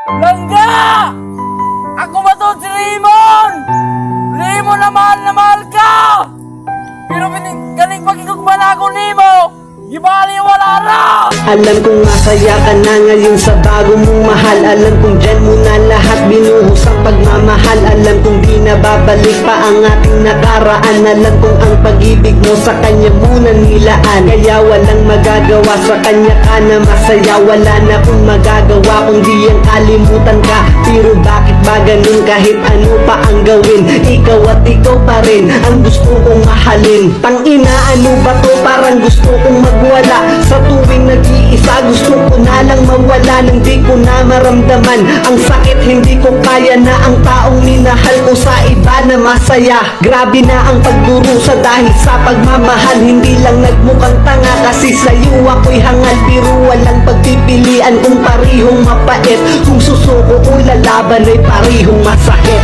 Langga! Ako ba to si Raymond? Raymond na mahal ka! Pero galing pagkikugman ako nimo! Gibali wala ra! Alam kong masaya ka na ngayon sa bago mong mahal. Alam kong dyan mo na lahat binuhos ang pagmamahal. Alam kong di na babalik pa ang ating nakaraan. Alam kong ang pag-ibig mo sa kanya muna nilaan. Kaya walang magagawa sa kanya ka na masaya. Wala na kong magagawa kundi ang kalimutan ka. Pero bakit ba ganun kahit ano pa ang gawin? Ikaw at ikaw pa rin ang gusto kong mahalin. Tangina, ano ba to? Parang gusto kong magwala. Sa tuwing nag-iisa gusto ko na lang mawala. Nang di ko na maramdaman ang sakit, hindi ko kaya na ang taong minahal ko sa iba na masaya. Grabe na ang pagdurusa dahil sa pagmamahal. Hindi lang nagmukhang tanga kasi sa'yo ako'y hangal. Pero walang pagpipilian kung parihong mapait. Kung susuko o lalaban ay parihong masakit.